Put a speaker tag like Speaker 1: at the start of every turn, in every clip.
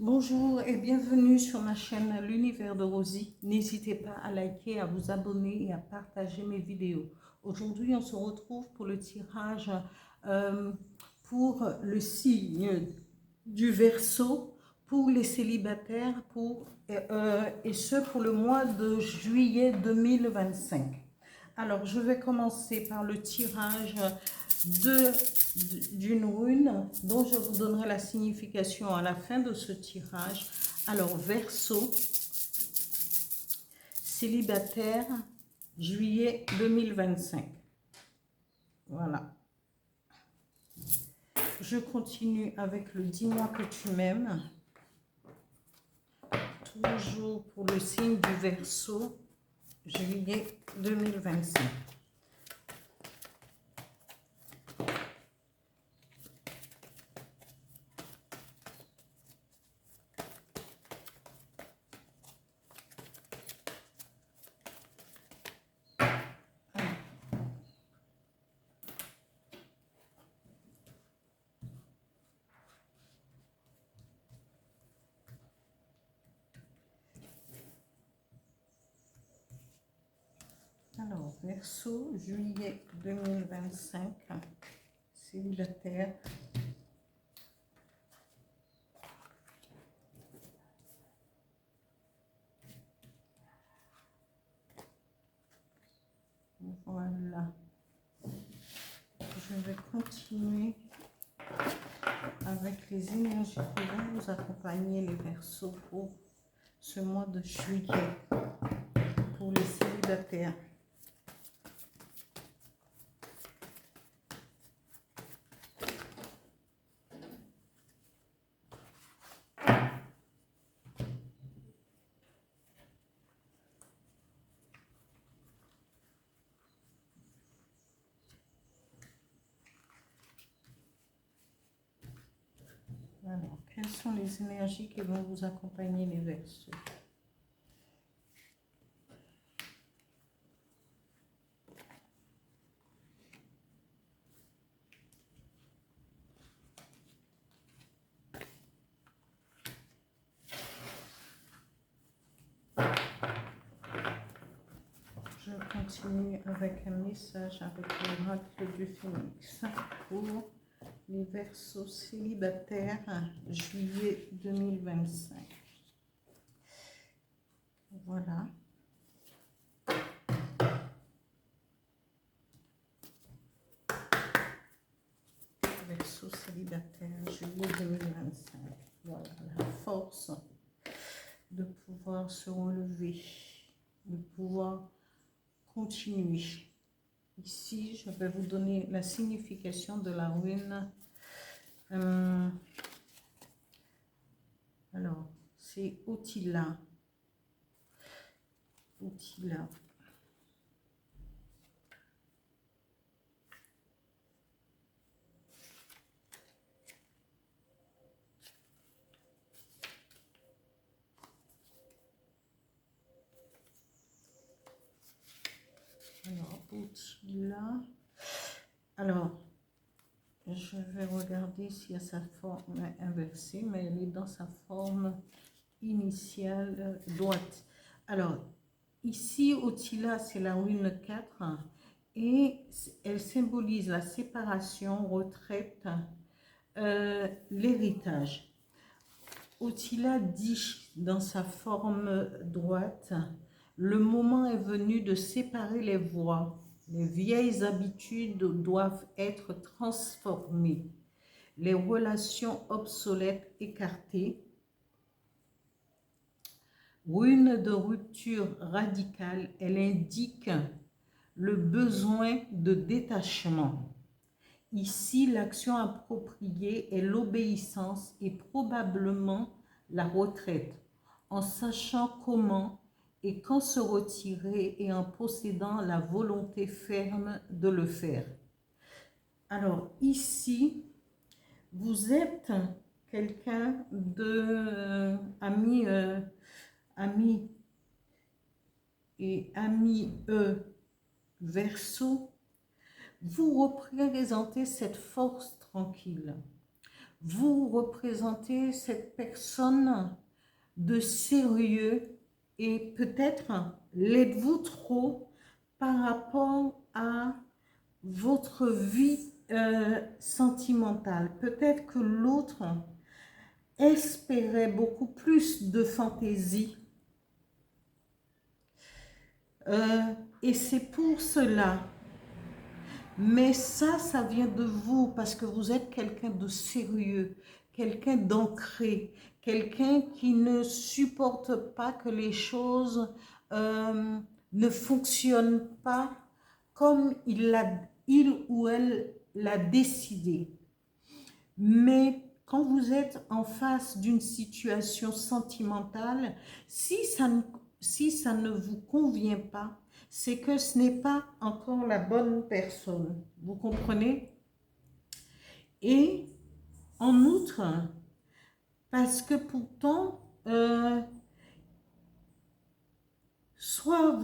Speaker 1: Bonjour et bienvenue sur ma chaîne L'Univers de Rosie. N'hésitez pas à liker, à vous abonner et à partager mes vidéos. Aujourd'hui, on se retrouve pour le tirage pour le signe du Verseau, pour les célibataires, et ce pour le mois de juillet 2025. Alors, je vais commencer par le tirage d'une rune dont je vous donnerai la signification à la fin de ce tirage. Alors, Verseau, célibataire, juillet 2025. Voilà. Je continue avec le dis-moi que tu m'aimes. Toujours pour le signe du Verseau, juillet 2025. Alors, Verseau, juillet 2025, célibataire. Voilà. Je vais continuer avec les énergies qui vont vous accompagner, les Verseaux, pour ce mois de juillet, pour les célibataires. Alors, quelles sont les énergies qui vont vous accompagner, les Verseaux? Je continue avec un message avec l'oracle du Phénix pour les Verseaux célibataires, juillet 2025. Voilà. Verseau célibataire, juillet 2025. Voilà, la force de pouvoir se relever, de pouvoir continuer. Ici, je vais vous donner la signification de la rune. Alors, c'est Otila. Otila. Alors, Otila. Alors, je vais regarder s'il y a sa forme inversée, mais elle est dans sa forme initiale droite. Alors, ici, Otila, c'est la rune 4 et elle symbolise la séparation, retraite, l'héritage. Otila dit dans sa forme droite, le moment est venu de séparer les voies. Les vieilles habitudes doivent être transformées. Les relations obsolètes écartées. Rune de rupture radicale, elle indique le besoin de détachement. Ici, l'action appropriée est l'obéissance et probablement la retraite, en sachant comment et quand se retirer et en possédant la volonté ferme de le faire. Alors ici, vous êtes quelqu'un de ami Verseau. Vous représentez cette force tranquille. vous représentez cette personne de sérieux et peut-être l'êtes-vous trop par rapport à votre vie sentimentale. Peut-être que l'autre espérait beaucoup plus de fantaisie. Et c'est pour cela. Mais ça vient de vous parce que vous êtes quelqu'un de sérieux, quelqu'un d'ancré, quelqu'un qui ne supporte pas que les choses ne fonctionnent pas comme il ou elle l'a décidé. Mais quand vous êtes en face d'une situation sentimentale, si ça ne vous convient pas, c'est que ce n'est pas encore la bonne personne. Vous comprenez? Et en outre, parce que pourtant, soit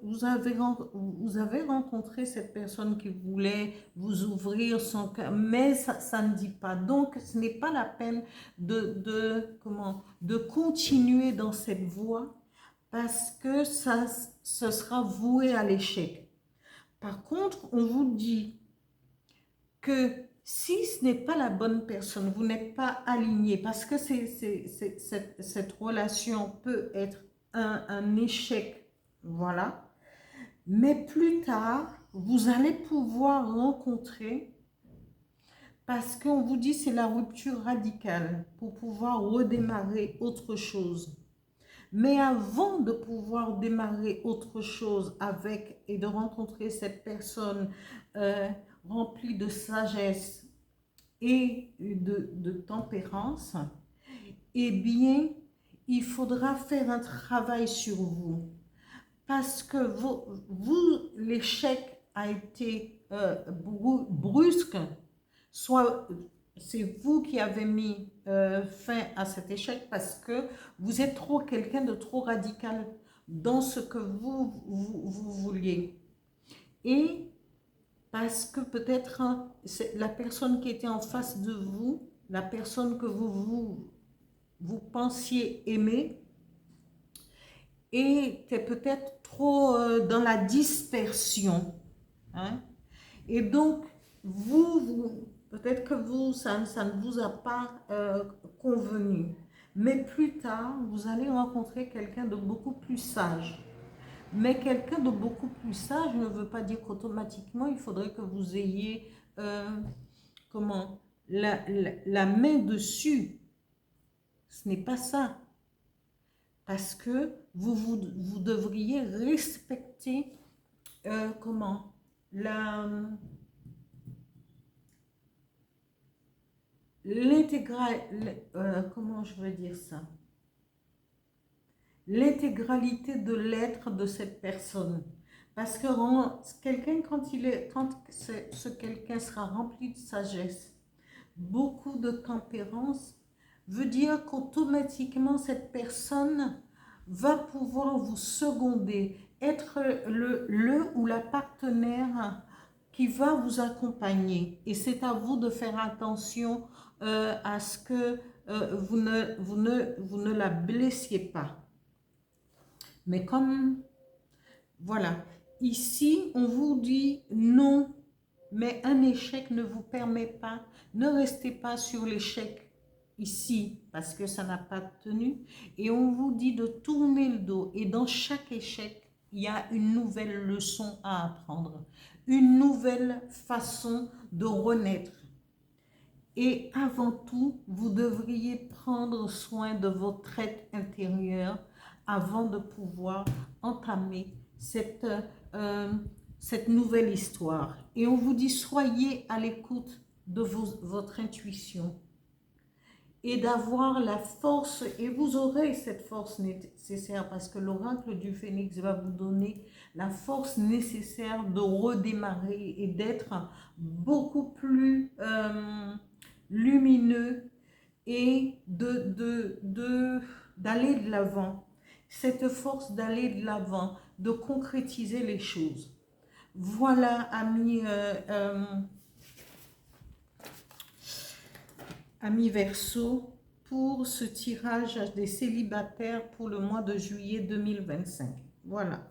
Speaker 1: vous avez rencontré cette personne qui voulait vous ouvrir son cœur, mais ça ne dit pas. Donc, ce n'est pas la peine de continuer dans cette voie parce que ce sera voué à l'échec. Par contre, on vous dit que si ce n'est pas la bonne personne, vous n'êtes pas aligné parce que cette relation peut être un échec. Voilà. Mais plus tard, vous allez pouvoir rencontrer, parce qu'on vous dit c'est la rupture radicale pour pouvoir redémarrer autre chose. Mais avant de pouvoir démarrer autre chose avec et de rencontrer cette personne remplie de sagesse et de tempérance, eh bien, il faudra faire un travail sur vous. Parce que l'échec a été brusque, soit c'est vous qui avez mis fin à cet échec parce que vous êtes quelqu'un de trop radical dans ce que vous vouliez. Et parce que peut-être la personne qui était en face de vous, la personne que vous pensiez aimer, était peut-être trop dans la dispersion. Hein? Et donc, peut-être que ça ne vous a pas convenu. Mais plus tard, vous allez rencontrer quelqu'un de beaucoup plus sage. Mais quelqu'un de beaucoup plus sage ne veut pas dire qu'automatiquement, il faudrait que vous ayez la main dessus. Ce n'est pas ça. Parce que vous devriez respecter comment je veux dire ça, l'intégralité de l'être de cette personne. Parce que quelqu'un, quand ce quelqu'un sera rempli de sagesse, beaucoup de tempérance, veut dire qu'automatiquement cette personne va pouvoir vous seconder, être le ou la partenaire qui va vous accompagner. Et c'est à vous de faire attention à ce que vous ne la blessiez pas. Mais comme, voilà, ici, on vous dit non, mais un échec ne vous permet pas, ne restez pas sur l'échec ici, parce que ça n'a pas tenu, et on vous dit de tourner le dos, et dans chaque échec, il y a une nouvelle leçon à apprendre, une nouvelle façon de renaître. Et avant tout, vous devriez prendre soin de votre être intérieur avant de pouvoir entamer cette nouvelle histoire. Et on vous dit, soyez à l'écoute de votre intuition et d'avoir la force, et vous aurez cette force nécessaire parce que l'oracle du Phénix va vous donner la force nécessaire de redémarrer et d'être beaucoup plus lumineux et d'aller de l'avant. Cette force d'aller de l'avant, de concrétiser les choses. Voilà, amis Amis Verseau, pour ce tirage des célibataires pour le mois de juillet 2025. Voilà.